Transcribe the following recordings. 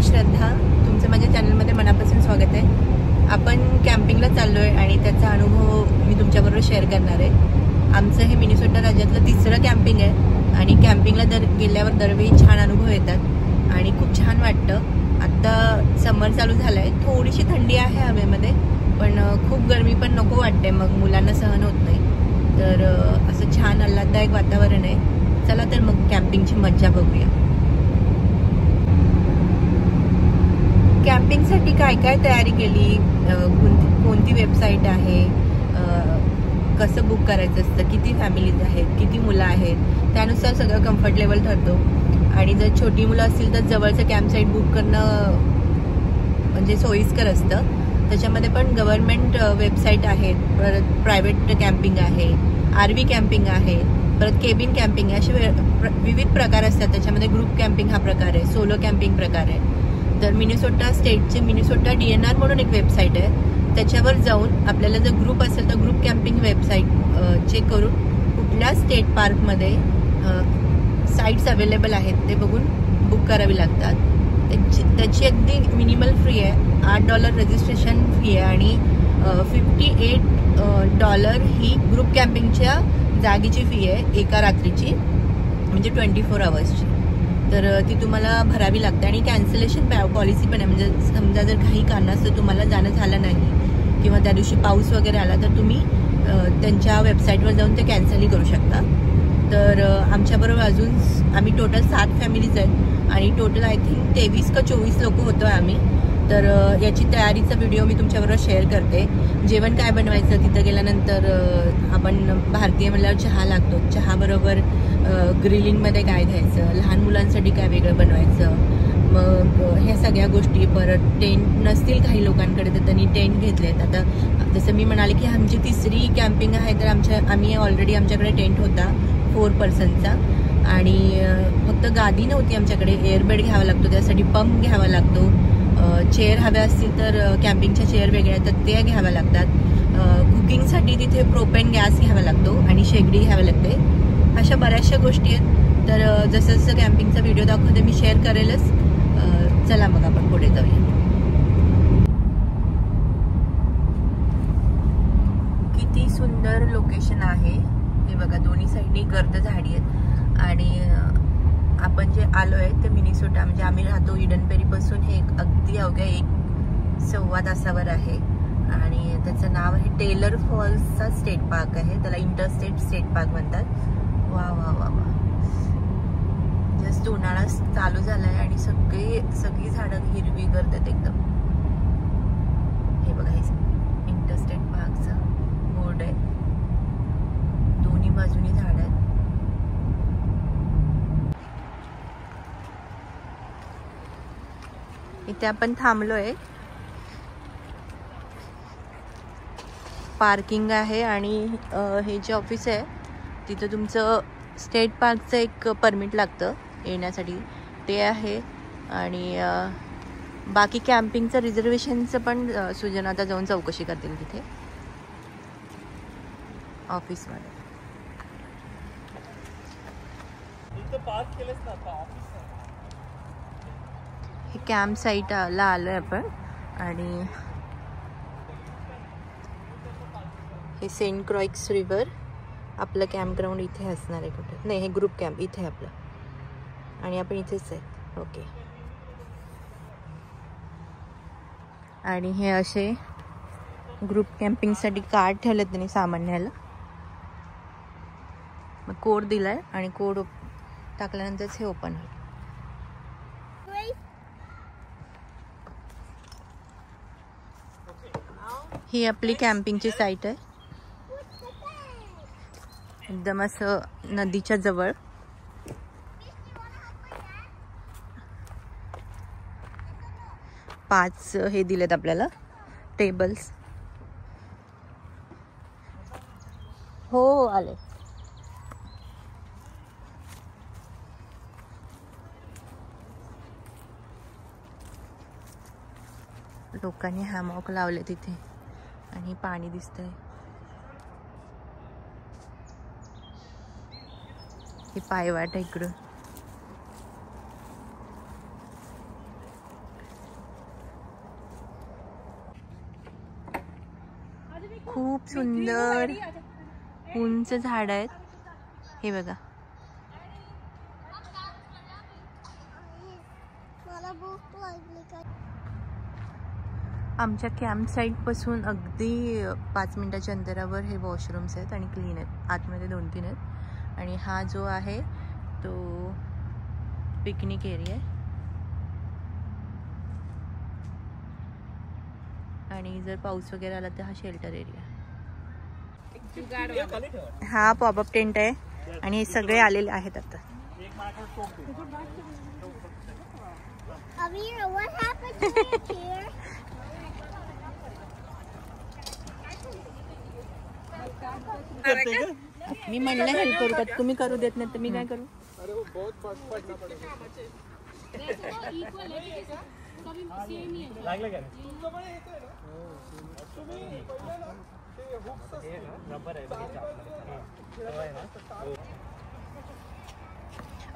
श्रद्धा, तुमचं माझ्या चॅनलमध्ये मनापासून स्वागत आहे। आपण कॅम्पिंगला चाललो आहे आणि त्याचा अनुभव मी तुमच्याबरोबर शेअर करणार आहे। आमचं हे मिनेसोटा राज्यातलं तिसरं कॅम्पिंग आहे आणि कॅम्पिंगला गेल्यावर दरवेळी छान अनुभव येतात आणि खूप छान वाटतं। आता समर चालू झालं आहे, थोडीशी थंडी आहे हवेमध्ये, पण खूप गरमी पण नको वाटते, मग मुलांना सहन होत नाही। तर असं छान आल्हाददायक वातावरण आहे। चला तर मग कॅम्पिंगची मज्जा बघूया। कॅम्पिंगसाठी काय काय तयारी केली, कोणती वेबसाईट आहे, कसं बुक करायचं असतं, किती फॅमिलीज आहेत, किती मुलं आहेत, त्यानुसार सगळं कम्फर्ट लेवल ठरतो। आणि जर छोटी मुलं असतील तर जवळचं कॅम्पसाईट बुक करणं म्हणजे सोयीस्कर असतं। त्याच्यामध्ये पण गव्हर्नमेंट वेबसाईट आहेत, परत प्रायव्हेट कॅम्पिंग आहे, आरव्ही कॅम्पिंग आहे, परत केबिन कॅम्पिंग आहे, असे विविध प्रकार असतात। त्याच्यामध्ये ग्रुप कॅम्पिंग हा प्रकार आहे, सोलो कॅम्पिंग प्रकार आहे। तर मिनेसोटा स्टेटचे मिनेसोटा DNR म्हणून एक वेबसाईट आहे, त्याच्यावर जाऊन आपल्याला जर ग्रुप असेल तर ग्रुप कॅम्पिंग वेबसाईट चेक करून कुठल्या स्टेट पार्कमध्ये साईट्स अवेलेबल आहेत ते बघून बुक करावी लागतात। त्याची अगदी मिनिमल फी आहे, $8 रजिस्ट्रेशन फी आहे आणि $58 ही ग्रुप कॅम्पिंगच्या जागेची फी आहे एका रात्रीची, म्हणजे 24 आवर्सची। तर ती तुम्हाला भरावी लागते आणि कॅन्सलेशन पॉलिसी पण आहे, म्हणजे समजा जर काही कारणास्तव तुम्हाला जाणं झालं नाही किंवा त्या दिवशी पाऊस वगैरे आला तर तुम्ही त्यांच्या वेबसाईटवर जाऊन ते कॅन्सलही करू शकता। तर आमच्याबरोबर अजून आम्ही टोटल 7 फॅमिलीज आहेत आणि टोटल आय थिंक 23 का 24 लोक होतो आम्ही। तर याची तयारीचा व्हिडिओ मी तुमच्याबरोबर शेअर करते। जेवण काय बनवायचं, तिथं गेल्यानंतर आपण भारतीय म्हणल्यावर चहा लागतो, चहाबरोबर ग्रिलिंगमध्ये काय घ्यायचं, लहान मुलांसाठी काय वेगळं बनवायचं, मग ह्या सगळ्या गोष्टी। परत टेंट नसतील काही लोकांकडे तर त्यांनी टेंट घेतलेत। आता जसं मी म्हणाले की आमची तिसरी कॅम्पिंग आहे, तर आम्ही ऑलरेडी आमच्याकडे टेंट होता 4 पर्सनचा आणि फक्त गादी नव्हती आमच्याकडे, एअरबेड घ्यावा लागतो, त्यासाठी पंप घ्यावा लागतो, चेअर हव्या असतील तर कॅम्पिंगच्या चेअर वेगळ्या तर ते घ्याव्या लागतात, कुकिंगसाठी तिथे प्रोपेन गॅस घ्यावा लागतो आणि शेगडी घ्यावी लागते। अशा बऱ्याचशा गोष्टी आहेत। तर जसं जसं कॅम्पिंगचा व्हिडिओ दाखवते मी शेअर करेलच। चला मग आपण पुढे जाऊया। किती सुंदर लोकेशन आहे हे बघा, दोन्ही साईडनी गर्द झाडी आहेत आणि आपण जे आलो आहे ते मिनेसोटा, म्हणजे आम्ही राहतो ईडन पेरी पासून हे अगदी अवघ्या 1-1.25 तासावर आहे आणि त्याचं नाव आहे टेलर फॉल्सचा स्टेट पार्क आहे, त्याला इंटरस्टेट स्टेट पार्क म्हणतात। वा वा वा वा, जस्ट उन्हाळा चालू झालाय आणि सगळी झाडं हिरवी करतात एकदम। हे बघा, हे इंटरस्टेट पार्कचा बोर्ड आहे, दोन्ही बाजूनी झाड आहेत। इथे आपण थांबलोय, पार्किंग आहे आणि हे जे ऑफिस आहे तिथं तुमचं स्टेट पार्कचं एक परमिट लागतं येण्यासाठी, ते आहे। आणि बाकी कॅम्पिंगचं रिझर्वेशनचं पण सुजन आता जाऊन चौकशी करतील तिथे ऑफिसमध्ये। हे कॅम्प साईटला आलोय आपण आणि हे सेंट क्रॉइक्स रिव्हर, आपलं कॅम्प ग्राउंड इथे असणार आहे कुठे, नाही हे ग्रुप कॅम्प इथे आहे आपलं आणि आपण इथेच आहे। ओके, आणि हे असे ग्रुप कॅम्पिंगसाठी कार्ड ठेवलेत त्यांनी सामान न्यायला, मग कोड दिलाय आणि कोड टाकल्यानंतरच हे ओपन होईल। ही आपली कॅम्पिंगची साईट आहे, एकदम असं नदीच्या जवळ। पाच हे दिलेत आपल्याला टेबल्स। हो आले। लोकांनी हॅमॉक लावले तिथे आणि पाणी दिसतंय। ही पायवाट आहे इकडं। खूप सुंदर उंच झाड आहेत. हे बघा. आमच्या कॅम्प साईट पासून अगदी 5 मिनिटाच्या अंतरावर हे वॉशरूम्स आहेत आणि क्लीन आहेत. आतमध्ये 2-3 आहेत. आणि हा जो आहे तो पिकनिक एरिया आहे. आणि जर पाऊस वगैरे आला तर हा शेल्टर एरिया. हा पॉपअप टेंट आहे आणि हे सगळे आलेले आहेत आता. मी म्हणलं हेल्प करू का, तुम्ही करू देत नाही तर मी काय करू.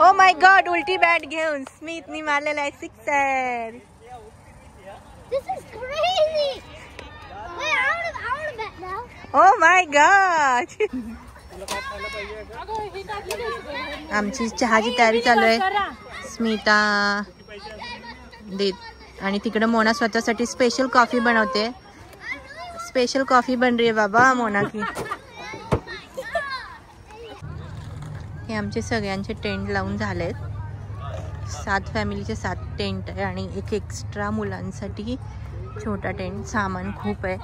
ओ माय गॉड, उलटी बॅट घेऊन स्मिथनी मारलेला आहे 6. Oh my God. आमची चहाची तयारी चालू आहे. स्मिता देत आणि तिकडे मोना स्वतःसाठी स्पेशल कॉफी बनवते. स्पेशल कॉफी बन रही है बाबा मोना की. हे आमचे सगळ्यांचे टेंट लावून झालेत. 7 फॅमिलीचे 7 टेंट आहे आणि एक एक्स्ट्रा मुलांसाठी छोटा टेंट. सामान खूप आहे.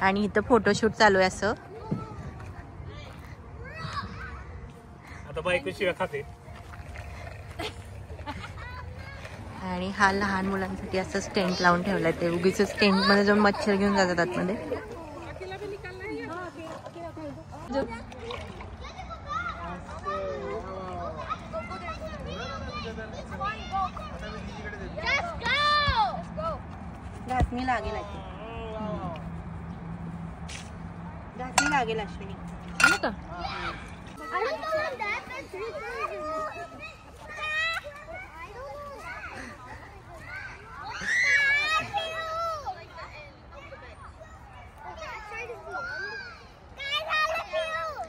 आणि इथं फोटोशूट चालू आहे असं. आता बायको शिवाय खाते. आणि हा लहान मुलांसाठी असंच टेंट लावून ठेवलाय. ते उगीच टेंट मध्ये जाऊन मच्छर घेऊन जातात आतमध्ये. घासणी लागेल घासणी लागेल अश्विनी. का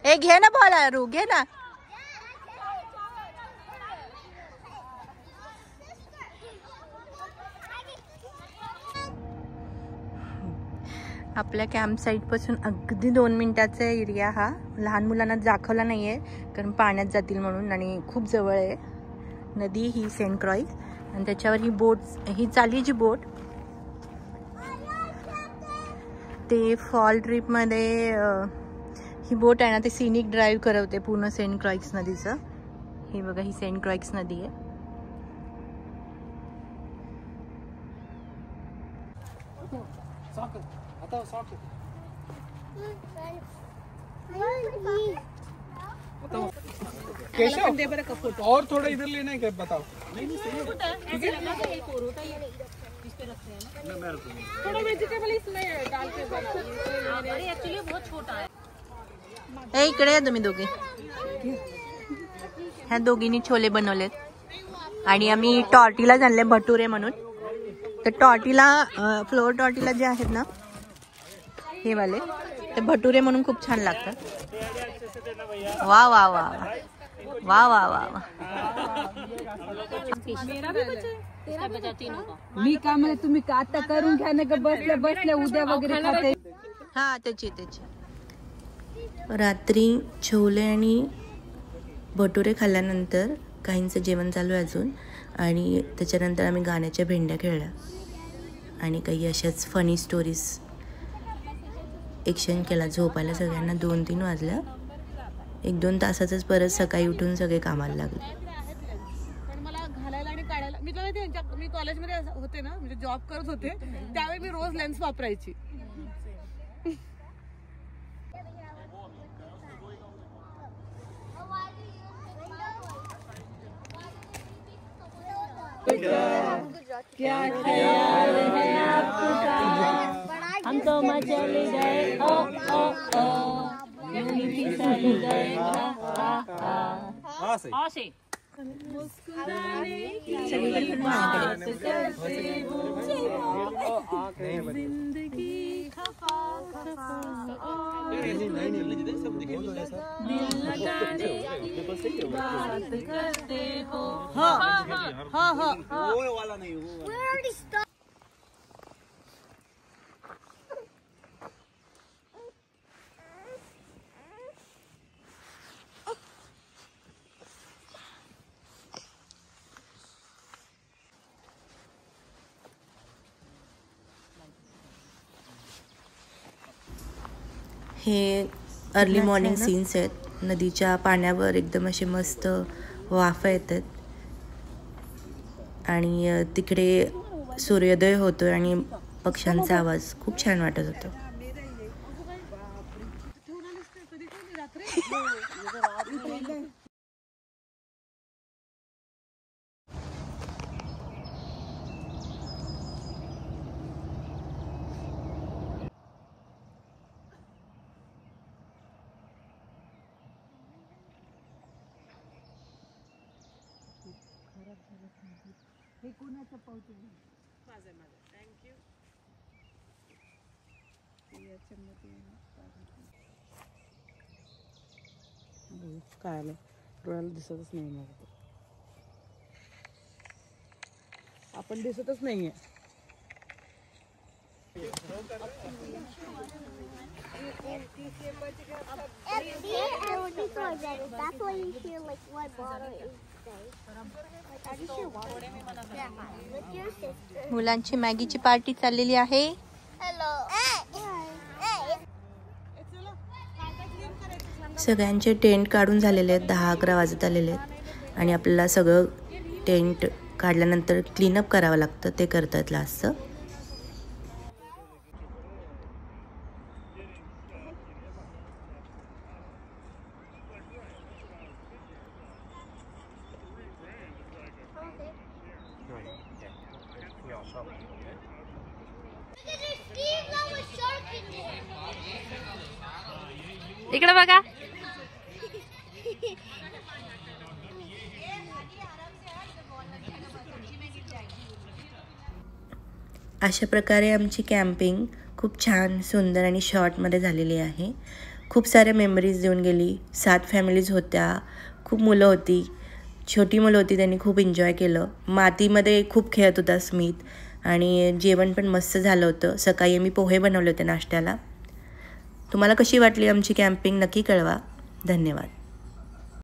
ए घे ना बॉल रू, घे ना. आपल्या कॅम्प साईट पासून अगदी 2 मिनिटाचा एरिया हा. लहान मुलांना दाखवला नाहीये कारण पाण्यात जातील म्हणून. आणि खूप जवळ आहे नदी ही सेंट क्रॉईस. आणि त्याच्यावर ही बोट, ही चालली जी बोट ते फॉल ट्रिप मध्ये ही बोट आहे ना, ते सिनिक ड्राईव्ह करवते पूर्ण सेंट क्रॉईक्स नदीचं. हे बघा, ही सेंट क्रॉईक्स नदी आहे. और थोड़ा इधर लेना है क्या बताओ. थोड़ा वेजिटेबल इसमें डाल के एक्चुअली बहुत छोटा है. इकडे या तुम्ही दोघे. ह्या दोघींनी छोले बनवलेत. आणि आम्ही टॉर्टिला आणले भटुरे म्हणून. तर टॉर्टिला फ्लोअर टॉर्टिला जे आहेत ना हे वाले, ते भटुरे म्हणून खूप छान लागतात. वा वा वा वा वा वा वा. मी का म्हणजे तुम्ही का आता करून घ्या ना, बसल्या बसल्या उद्या वगैरे खाते. हा त्याची. रात्री छोले आणि भटुरे खाल्ल्यानंतर काहींचं जेवण चालू आहे अजून. आणि त्याच्यानंतर आम्ही गाण्याच्या भेंड्या खेळल्या आणि काही अशाच फनी स्टोरीज एक्सचेंज केला. झोपायला सगळ्यांना 2-3 वाजल्या. 1-2 तासातच परत सकाळी उठून सगळे कामाला लागले. पण मला घालायला आणि काढायला मी कॉलेजमध्ये होते ना, म्हणजे जॉब करत होते त्यावेळी मी रोज लेन्स वापरायची. क्या ख्याल है आपका, हम तो मचल गए ओ ओ ओ, यूं ही फिसल गए. सगळीकडे पण माझ्याकडे हे अर्ली मॉर्निंग सीन्स आहेत. नदीच्या पाण्यावर एकदम असे मस्त वाफा येतात आणि तिकडे सूर्योदय होतोय आणि पक्ष्यांचा आवाज खूप छान वाटत होता. काय आलं डोळ्याला दिसतच नाही मला. आपण दिसतच नाहीये. मुलांची मॅगीची पार्टी चाललेली आहे. सगळ्यांचे टेंट काढून झालेले आहेत. 10-11 वाजत आलेले आहेत आणि आपल्याला सगळं टेंट काढल्यानंतर क्लीनअप करावं लागतं. ते करतात लास्टचं. इकडे बघा. अशा प्रकारे आमची कॅम्पिंग खूप छान सुंदर आणि शॉर्टमध्ये झालेली आहे. खूप साऱ्या मेमरीज देऊन गेली. 7 फॅमिलीज होत्या. खूप मुलं होती. छोटी मुलं होती. त्यांनी खूप एन्जॉय केलं. मातीमध्ये खूप खेळत होता स्मित आणि जेवण पण मस्त झालं होतं. सकाळी मी पोहे बनवले होते नाश्त्याला. तुम्हाला कशी वाटली आमची कॅम्पिंग नक्की कळवा. धन्यवाद.